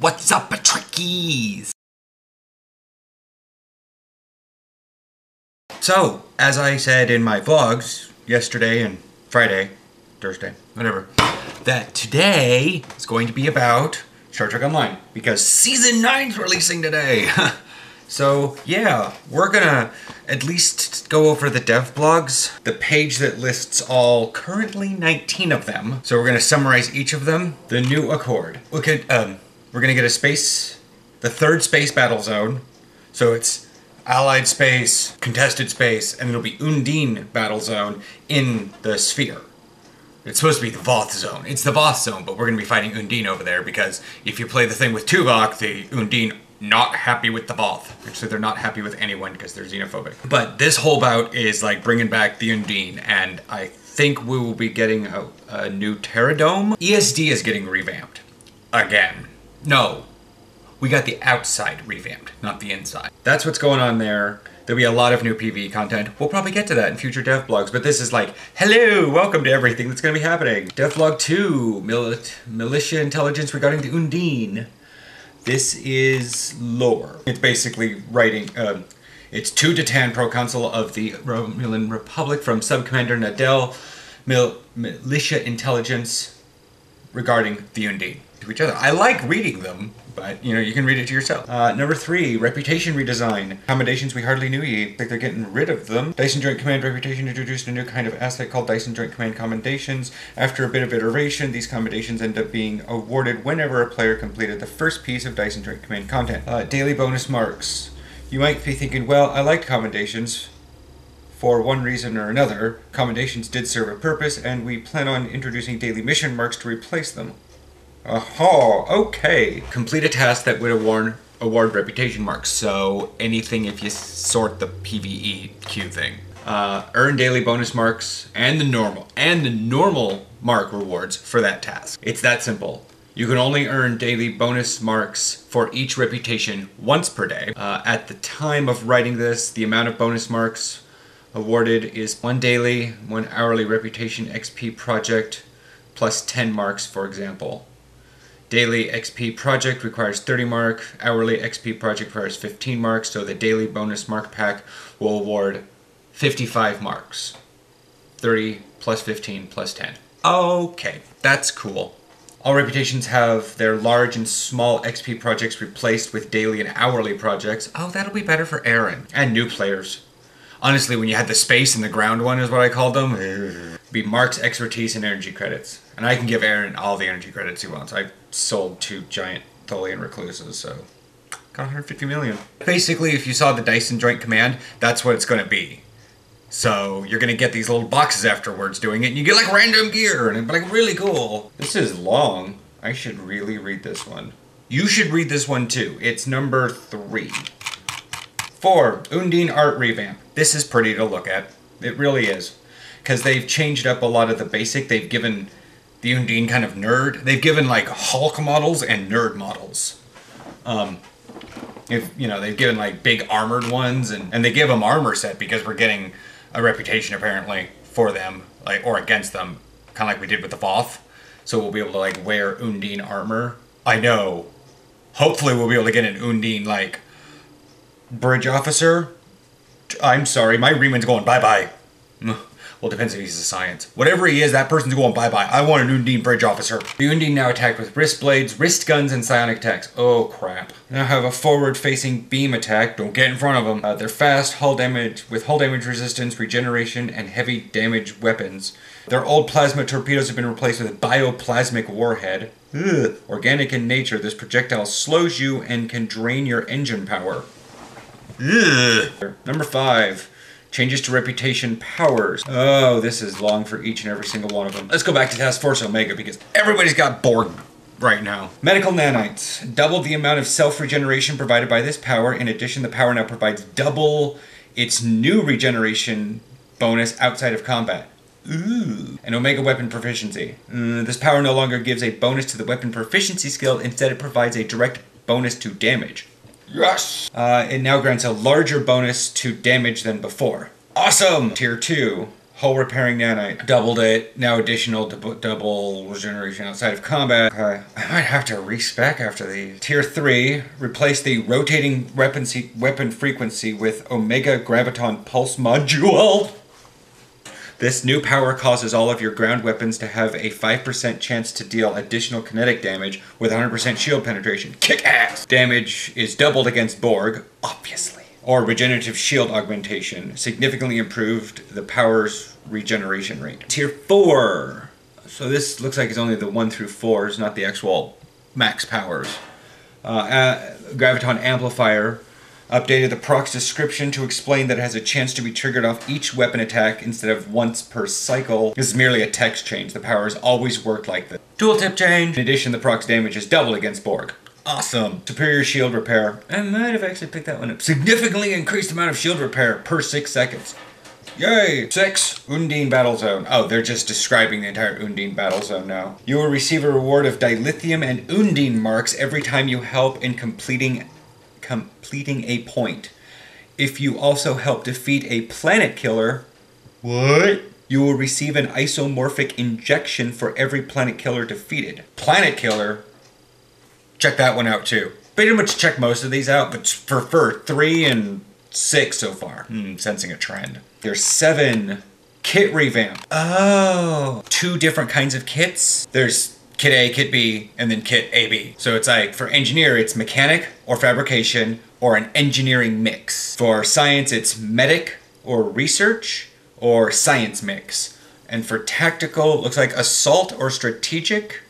What's up, Trekkies? So, as I said in my vlogs yesterday and Friday, Thursday, whatever, that today is going to be about Star Trek Online because Season 9's releasing today. So, yeah, we're gonna at least go over the dev blogs, the page that lists all currently 19 of them. So we're gonna summarize each of them. The new Accord. Look at, we're gonna get the third space battle zone. So it's Allied space, contested space, and it'll be Undine battle zone in the sphere. It's supposed to be the Voth zone. It's the Voth zone, but we're gonna be fighting Undine over there because if you play the thing with Tuvok, the Undine not happy with the Voth. Actually, they're not happy with anyone because they're xenophobic. But this whole bout is like bringing back the Undine, and I think we will be getting a new Terradome. ESD is getting revamped. Again. No. We got the outside revamped, not the inside. That's what's going on there. There'll be a lot of new PvE content. We'll probably get to that in future dev blogs, but this is like, hello, welcome to everything that's gonna be happening. Dev blog 2, militia intelligence regarding the Undine. This is lore. It's basically writing, it's 2 Datan, proconsul of the Romulan Republic from Subcommander Nadell, militia intelligence regarding the Undine to each other. I like reading them, but you know, you can read it to yourself. Number 3, reputation redesign. Accommodations we hardly knew ye. Like they're getting rid of them. Dyson Joint Command reputation introduced a new kind of asset called Dyson Joint Command commendations. After a bit of iteration, these commendations end up being awarded whenever a player completed the first piece of Dyson Joint Command content. Daily bonus marks. You might be thinking, well, I liked commendations. For one reason or another, commendations did serve a purpose, and we plan on introducing daily mission marks to replace them. Aha, okay. Complete a task that would award reputation marks. So anything if you sort the PvE queue thing. Earn daily bonus marks and the normal mark rewards for that task. It's that simple. You can only earn daily bonus marks for each reputation once per day. At the time of writing this, the amount of bonus marks awarded is 1 daily, 1 hourly reputation XP project, plus 10 marks, for example. Daily XP project requires 30 mark, hourly XP project requires 15 marks, so the daily bonus mark pack will award 55 marks. 30 plus 15 plus 10. Okay, that's cool. All reputations have their large and small XP projects replaced with daily and hourly projects. Oh, that'll be better for Aaron and new players. Honestly, when you had the space and the ground one is what I called them, be marks, expertise, and energy credits. And I can give Aaron all the energy credits he wants. I sold 2 giant Tholian recluses, so got 150 million. Basically, if you saw the Dyson Joint Command, that's what it's gonna be. So you're gonna get these little boxes afterwards doing it, and you get like random gear, and it's like really cool. This is long. I should really read this one. You should read this one too. It's number 3. 4, Undine art revamp. This is pretty to look at. It really is. Because they've changed up a lot of the basic. They've given the Undine kind of nerd. They've given like Hulk models and nerd models. They've given like big armored ones, and they give them armor set because we're getting a reputation apparently for them, like, or against them, kind of like we did with the Voth. So we'll be able to like wear Undine armor. I know. Hopefully we'll be able to get an Undine like bridge officer. I'm sorry, my Reman's going bye-bye. Well, it depends if he's a science. Whatever he is, that person's going bye-bye. I want an Undine bridge officer. The Undine now attacked with wrist blades, wrist guns, and psionic attacks. Oh, crap. Now have a forward-facing beam attack. Don't get in front of them. They're fast, hull damage, with hull damage resistance, regeneration, and heavy damage weapons. Their old plasma torpedoes have been replaced with a bioplasmic warhead. Ugh. Organic in nature, this projectile slows you and can drain your engine power. Ugh. Number 5. Changes to reputation powers. Oh, this is long for each and every single one of them. Let's go back to Task Force Omega because everybody's got bored right now. Medical nanites. Double the amount of self-regeneration provided by this power. In addition, the power now provides double its new regeneration bonus outside of combat. Ooh. And Omega weapon proficiency. This power no longer gives a bonus to the weapon proficiency skill. Instead, it provides a direct bonus to damage. Yes! It now grants a larger bonus to damage than before. Awesome! Tier 2. Hull repairing nanite. Doubled it. Now additional double regeneration outside of combat. Okay. I might have to respec after these. Tier 3. Replace the rotating weapon frequency with Omega Graviton Pulse Module. This new power causes all of your ground weapons to have a 5% chance to deal additional kinetic damage with 100% shield penetration. Kick ass! Damage is doubled against Borg, obviously. Or regenerative shield augmentation. Significantly improved the power's regeneration rate. Tier 4. So this looks like it's only the 1 through 4s, not the actual max powers. Graviton Amplifier. Updated the proc's description to explain that it has a chance to be triggered off each weapon attack instead of once per cycle. This is merely a text change. The power has always worked like this. Tooltip change. In addition, the proc's damage is doubled against Borg. Awesome. Superior shield repair. I might have actually picked that one up. Significantly increased amount of shield repair per 6 seconds. Yay! 6. Undine Battle Zone. Oh, they're just describing the entire Undine Battle Zone now. You will receive a reward of dilithium and Undine marks every time you help in completing a point. If you also help defeat a planet killer, what? You will receive an isomorphic injection for every planet killer defeated. Planet killer? Check that one out too. Pretty much check most of these out, but prefer 3 and 6 so far. Sensing a trend. There's 7. Kit revamp. Oh. 2 different kinds of kits. There's Kit A, Kit B, and then Kit AB. So it's like, for engineer, it's mechanic or fabrication or an engineering mix. For science, it's medic or research or science mix. And for tactical, it looks like assault or strategic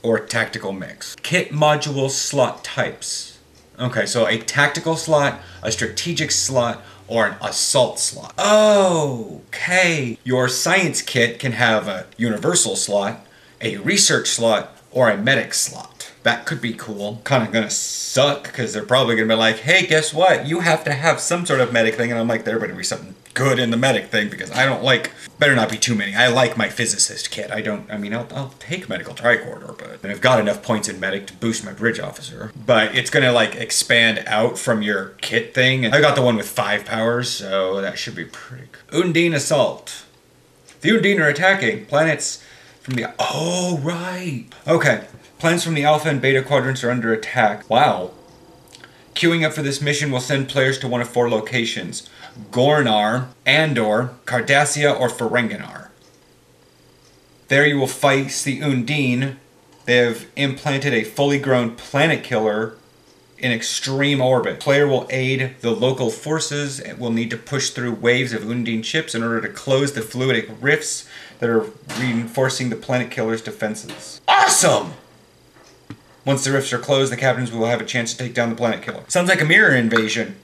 or tactical mix. Kit module slot types. Okay, so a tactical slot, a strategic slot, or an assault slot. Okay. Your science kit can have a universal slot, a research slot, or a medic slot. That could be cool. Kind of gonna suck, because they're probably gonna be like, hey, guess what? You have to have some sort of medic thing, and I'm like, there better be something good in the medic thing, because I don't like, better not be too many. I like my physicist kit. I'll take medical tricorder, but I've got enough points in medic to boost my bridge officer. But it's gonna like expand out from your kit thing. I got the one with 5 powers, so that should be pretty cool. Undine Assault. The Undine are attacking planets from the... Oh, right. Okay. Planets from the Alpha and Beta quadrants are under attack. Wow. Queuing up for this mission will send players to one of 4 locations. Gornar, Andor, Cardassia, or Ferenginar. There you will face the Undine. They have implanted a fully grown planet killer in extreme orbit. Player will aid the local forces and will need to push through waves of Undine ships in order to close the fluidic rifts that are reinforcing the planet killer's defenses. Awesome! Once the rifts are closed, the captains will have a chance to take down the planet killer. Sounds like a mirror invasion.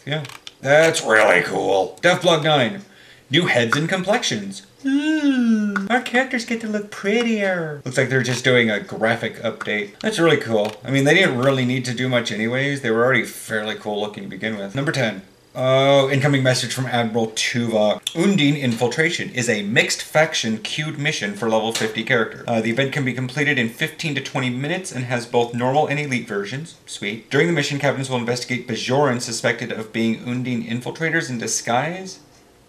Yeah. That's really cool. Deathblog 9. New heads and complexions. Our characters get to look prettier. Looks like they're just doing a graphic update. That's really cool. I mean, they didn't really need to do much anyways. They were already fairly cool looking to begin with. Number 10. Oh, incoming message from Admiral Tuvok. Undine Infiltration is a mixed faction queued mission for level 50 character. The event can be completed in 15 to 20 minutes and has both normal and elite versions. Sweet. During the mission, captains will investigate Bajoran suspected of being Undine infiltrators in disguise.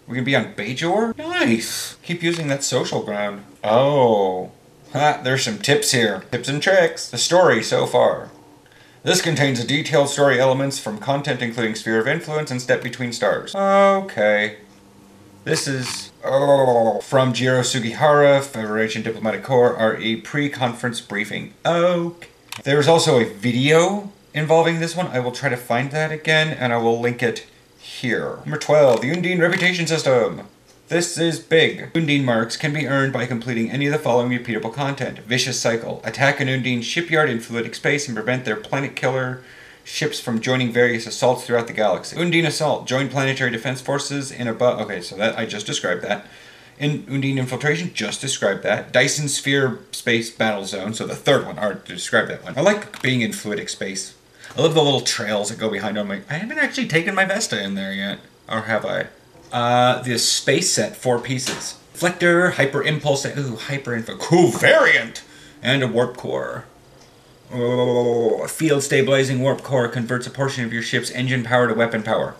We're gonna be on Bajor? Nice! Keep using that social ground. Oh. There's some tips here. Tips and tricks. The story so far. This contains detailed story elements from content including Sphere of Influence and Step Between Stars. Okay. This is from Jiro Sugihara, Federation Diplomatic Corps, RE pre-conference briefing. Okay. There's also a video involving this one. I will try to find that again, and I will link it here. Number 12, the Undine Reputation System. This is big. Undine marks can be earned by completing any of the following repeatable content. Vicious Cycle. Attack an Undine shipyard in fluidic space and prevent their planet killer ships from joining various assaults throughout the galaxy. Undine Assault. Join planetary defense forces in above... Okay, so that I just described that. In Undine Infiltration, just described that. Dyson Sphere Space Battle Zone. So the third one, I described that one. I like being in fluidic space. I love the little trails that go behind them. I haven't actually taken my Vesta in there yet. Or have I? The space set, 4 pieces. Reflector, Hyper Impulse, Hyper Info, cool variant, and a Warp Core. A field stabilizing Warp Core converts a portion of your ship's engine power to weapon power.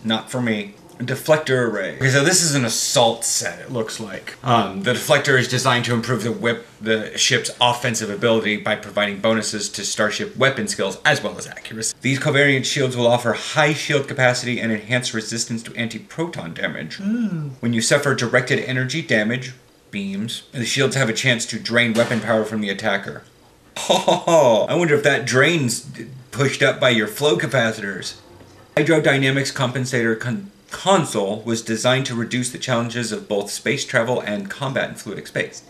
Not for me. Deflector array. Okay, so this is an assault set, it looks like. The deflector is designed to improve the ship's offensive ability by providing bonuses to starship weapon skills as well as accuracy. These covariant shields will offer high shield capacity and enhanced resistance to anti-proton damage. When you suffer directed energy damage, beams, the shields have a chance to drain weapon power from the attacker. Oh, I wonder if that drain's pushed up by your flow capacitors. Hydrodynamics compensator console was designed to reduce the challenges of both space travel and combat in fluidic space.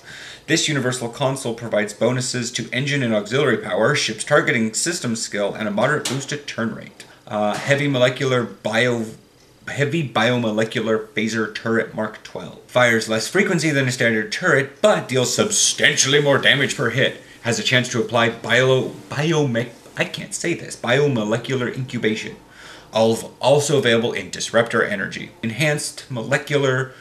This universal console provides bonuses to engine and auxiliary power, ship's targeting system skill, and a moderate boost to turn rate. Heavy biomolecular phaser turret Mark 12. Fires less frequency than a standard turret, but deals substantially more damage per hit. Has a chance to apply biomolecular incubation. Also available in Disruptor Energy. Enhanced biomolecular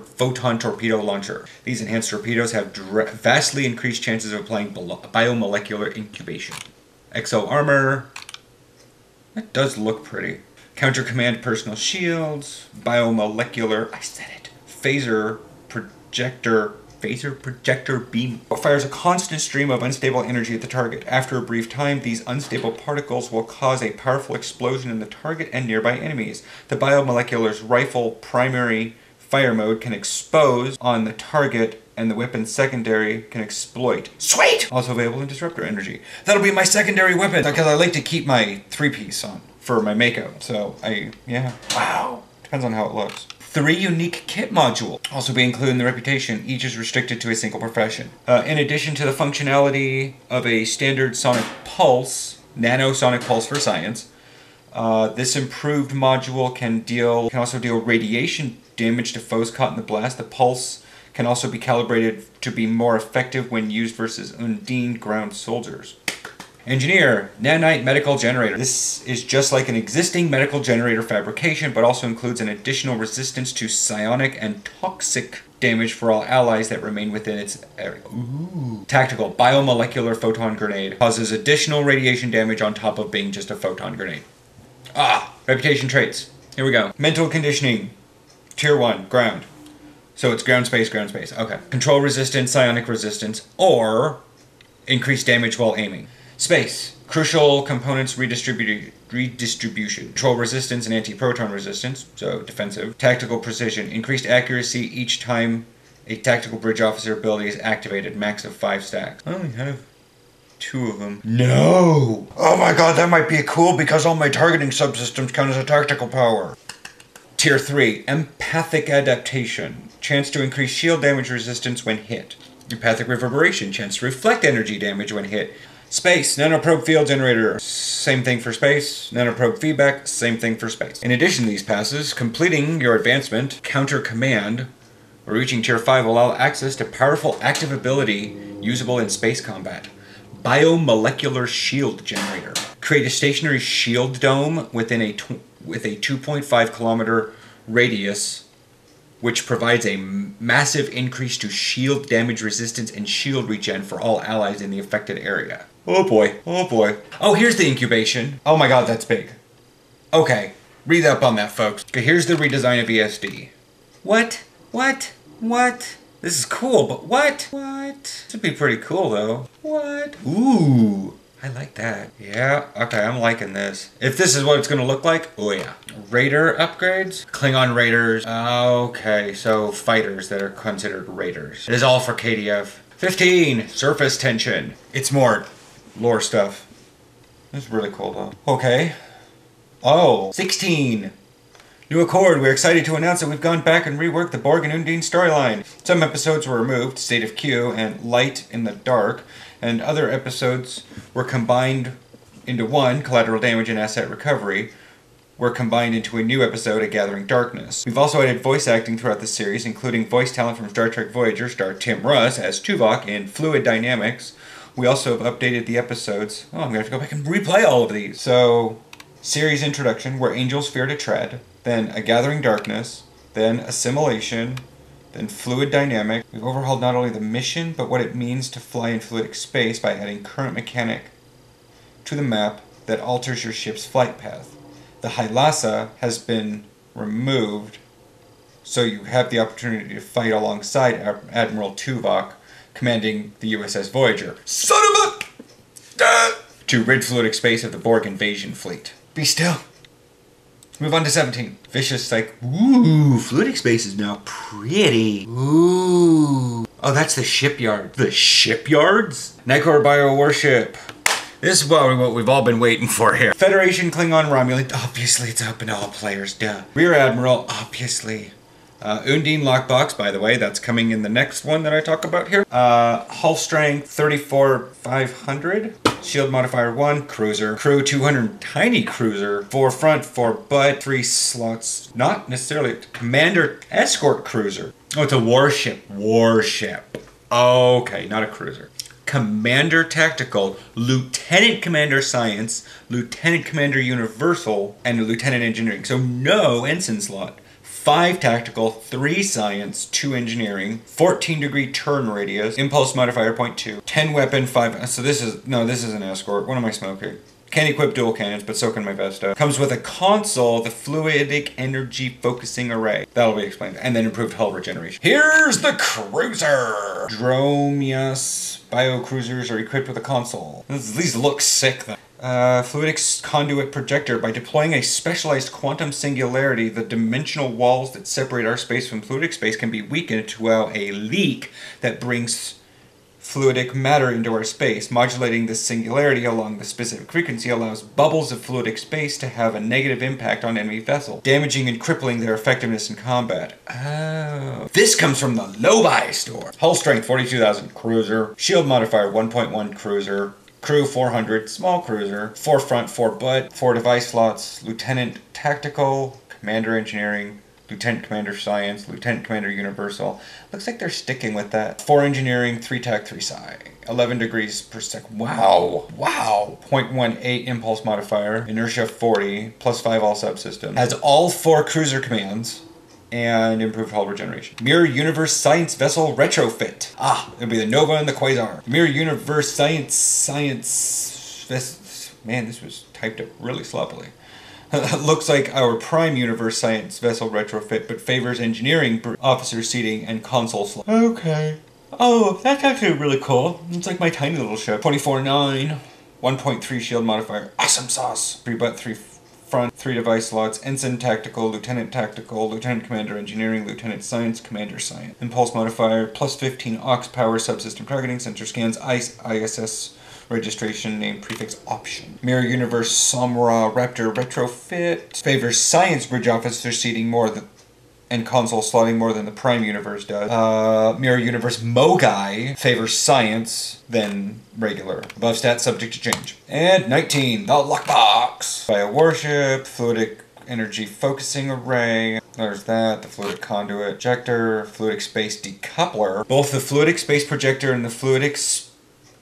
photon torpedo launcher. These enhanced torpedoes have vastly increased chances of applying biomolecular incubation. Exo armor. That does look pretty. Counter command personal shields. Biomolecular, I said it. Phaser projector beam fires a constant stream of unstable energy at the target. After a brief time, these unstable particles will cause a powerful explosion in the target and nearby enemies. The biomolecular's rifle primary fire mode can expose on the target, and the weapon's secondary can exploit. Sweet! Also available in Disruptor Energy. That'll be my secondary weapon, because I like to keep my 3-piece on for my makeup. So, yeah. Wow. Depends on how it looks. 3 unique kit modules also be included in the reputation. Each is restricted to a single profession. In addition to the functionality of a standard sonic pulse, nanosonic pulse for science, this improved module can also deal radiation damage to foes caught in the blast. The pulse can also be calibrated to be more effective when used versus Undine ground soldiers. Engineer, nanite medical generator. This is just like an existing medical generator fabrication, but also includes an additional resistance to psionic and toxic damage for all allies that remain within its area. Ooh. Tactical, biomolecular photon grenade. Causes additional radiation damage on top of being just a photon grenade. Reputation traits. Here we go. Mental conditioning. Tier 1, ground. So it's ground space, okay. Control resistance, psionic resistance, or increased damage while aiming. Space. Crucial components redistribution. Control resistance and anti-proton resistance, so defensive. Tactical precision. Increased accuracy each time a tactical bridge officer ability is activated. Max of 5 stacks. I only have 2 of them. No! Oh my god, that might be cool because all my targeting subsystems count as a tactical power. Tier 3. Empathic adaptation. Chance to increase shield damage resistance when hit. Empathic reverberation. Chance to reflect energy damage when hit. Space, nanoprobe field generator, same thing for space. Nanoprobe feedback, same thing for space. In addition to these passes, completing your advancement, counter command, or reaching tier 5 will allow access to powerful active ability usable in space combat. Biomolecular shield generator. Create a stationary shield dome with a 2.5 kilometer radius, which provides a massive increase to shield damage resistance and shield regen for all allies in the affected area. Oh boy, oh boy. Oh, here's the incubation. Oh my god, that's big. Okay, read up on that, folks. Okay, here's the redesign of ESD. What? This is cool, but what? This would be pretty cool, though. What? Ooh. I like that. Yeah, okay, I'm liking this. If this is what it's gonna look like, oh yeah. Raider upgrades? Klingon raiders. Okay, so fighters that are considered raiders. It is all for KDF. 15, surface tension. It's more lore stuff. That's really cool though. Okay. Oh, 16. New Accord, we're excited to announce that we've gone back and reworked the Borg and Undine storyline. Some episodes were removed, State of Q and Light in the Dark, and other episodes were combined into one, Collateral Damage and Asset Recovery, were combined into a new episode, A Gathering Darkness. We've also added voice acting throughout the series, including voice talent from Star Trek Voyager star Tim Russ as Tuvok in Fluid Dynamics. We also have updated the episodes. Oh, I'm going to have to go back and replay all of these. So, series introduction, Where Angels Fear to Tread, then A Gathering Darkness, then Assimilation, then Fluid Dynamic. We've overhauled not only the mission, but what it means to fly in fluidic space by adding current mechanic to the map that alters your ship's flight path. The Hylasa has been removed, so you have the opportunity to fight alongside Admiral Tuvok, commanding the USS Voyager. Son of a... To rid fluidic space of the Borg invasion fleet. Be still. Move on to 17. Vicious ooh, fluidic space is now pretty. Ooh. Oh, that's the shipyard. The shipyards? Nykor Bio Warship. This is what we've all been waiting for here. Federation Klingon Romulan. Obviously, it's open to all players, duh. Rear Admiral, obviously. Undine Lockbox, by the way, that's coming in the next one that I talk about here. Hull Strength 34,500. Shield Modifier 1, Cruiser. Crew 200, tiny cruiser. 4 front, 4 butt, 3 slots. Not necessarily Commander Escort Cruiser. Oh, it's a warship. Warship. Okay, not a cruiser. Commander Tactical, Lieutenant Commander Science, Lieutenant Commander Universal, and Lieutenant Engineering. So no ensign slot. 5 Tactical, 3 Science, 2 Engineering, 14-degree turn radius, Impulse Modifier 0.2, 10 Weapon, 5... So this is... No, this is an escort. What am I smoking? Can equip dual cannons, but so can my Vesta. Comes with a console, the Fluidic Energy Focusing Array. That'll be explained. And then improved hull regeneration. Here's the cruiser! Dromius Biocruisers are equipped with a console. These look sick, though. Fluidic Conduit Projector. By deploying a specialized quantum singularity, the dimensional walls that separate our space from fluidic space can be weakened to allow a leak that brings fluidic matter into our space. Modulating this singularity along the specific frequency allows bubbles of fluidic space to have a negative impact on enemy vessels, damaging and crippling their effectiveness in combat. Oh. This comes from the Lobi store. Hull Strength 42,000, Cruiser. Shield Modifier 1.1, Cruiser. Crew 400, small cruiser. 4 front, 4 butt, 4 device slots. Lieutenant Tactical, Commander Engineering, Lieutenant Commander Science, Lieutenant Commander Universal. Looks like they're sticking with that. 4 Engineering, 3 Tac, 3 Psi. 11 degrees per sec. Wow. Wow. 0.18 Impulse Modifier. Inertia 40, plus 5 all subsystems. Has all 4 cruiser commands. And improved hull regeneration. Mirror Universe Science Vessel Retrofit. Ah, it'll be the Nova and the Quasar. Mirror Universe Science Man, this was typed up really sloppily. Looks like our Prime Universe Science Vessel Retrofit, but favors engineering, officer seating, and console slot. Okay. Oh, that's actually really cool. It's like my tiny little ship. 24.9, 1.3 shield modifier. Awesome sauce. 3 butt, 3 front, 3 device slots, Ensign Tactical, Lieutenant Commander Engineering, Lieutenant Science, Commander Science. Impulse Modifier, plus 15 aux power, subsystem targeting, sensor scans, ISS registration, name, prefix, option. Mirror Universe Samra Raptor Retrofit. Favors Science Bridge Officer seating more than and console slotting more than the Prime Universe does. Mirror Universe Mogai favors Science than regular. Above stats subject to change. And 19, the Lockbox. Bio Warship, Fluidic Energy Focusing Array. There's that, the Fluidic Conduit Projector, Fluidic Space Decoupler. Both the Fluidic Space Projector and the Fluidic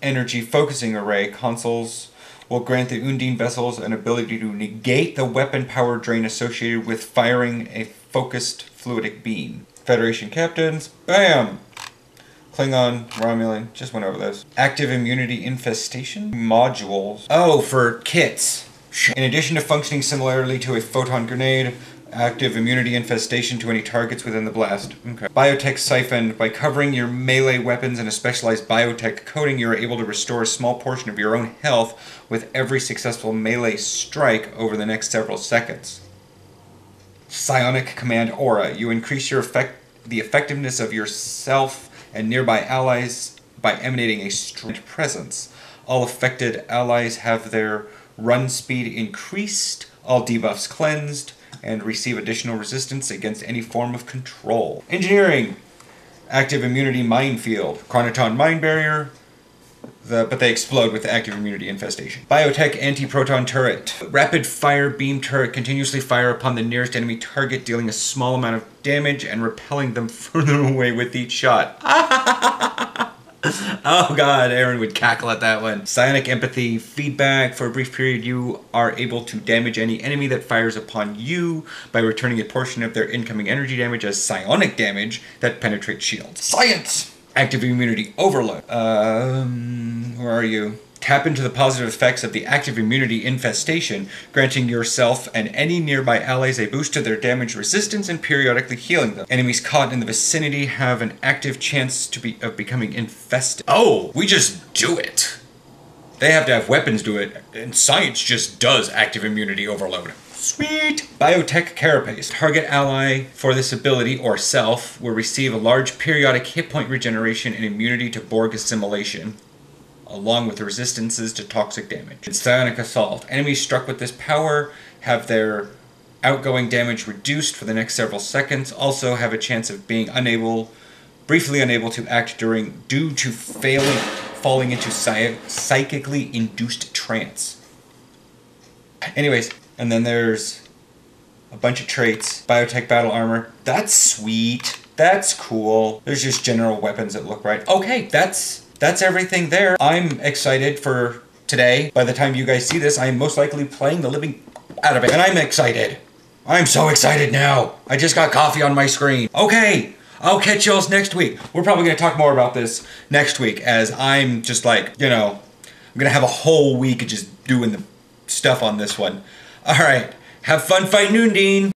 Energy Focusing Array consoles will grant the Undine vessels an ability to negate the weapon power drain associated with firing a focused fluidic beam. Federation captains, bam! Klingon, Romulan, just went over this. Active immunity infestation modules. Oh, for kits. In addition to functioning similarly to a photon grenade, active immunity infestation to any targets within the blast. Okay. Biotech siphon. By covering your melee weapons in a specialized biotech coating, you are able to restore a small portion of your own health with every successful melee strike over the next several seconds. Psionic Command Aura. You increase the effectiveness of yourself and nearby allies by emanating a strange presence. All affected allies have their run speed increased, all debuffs cleansed, and receive additional resistance against any form of control. Engineering. Active immunity minefield. Chronoton mine barrier. But they explode with the active immunity infestation. Biotech anti-proton turret. Rapid fire beam turret. Continuously fire upon the nearest enemy target, dealing a small amount of damage and repelling them further away with each shot. Oh god, Aaron would cackle at that one. Psionic empathy feedback. For a brief period, you are able to damage any enemy that fires upon you by returning a portion of their incoming energy damage as psionic damage that penetrates shields. Science! Active immunity overload. Where are you? Tap into the positive effects of the active immunity infestation, granting yourself and any nearby allies a boost to their damage resistance and periodically healing them. Enemies caught in the vicinity have an active chance of becoming infested. Oh, we just do it. They have to have weapons do it, and science just does active immunity overload. Sweet! Biotech Carapace. Target ally for this ability, or self, will receive a large periodic hit point regeneration and immunity to Borg assimilation, along with resistances to toxic damage. It's Psionic Assault. Enemies struck with this power have their outgoing damage reduced for the next several seconds, also have a chance of being briefly unable to act due to falling into psychically induced trance. Anyways, and then there's a bunch of traits. Biotech Battle Armor. That's sweet. That's cool. There's just general weapons that look right. Okay, that's everything there. I'm excited for today. By the time you guys see this, I'm most likely playing the living out of it. And I'm excited. I'm so excited now. I just got coffee on my screen. Okay, I'll catch y'all next week. We're probably going to talk more about this next week, as I'm just like, I'm going to have a whole week of just doing the stuff on this one. All right, have fun fighting Undine.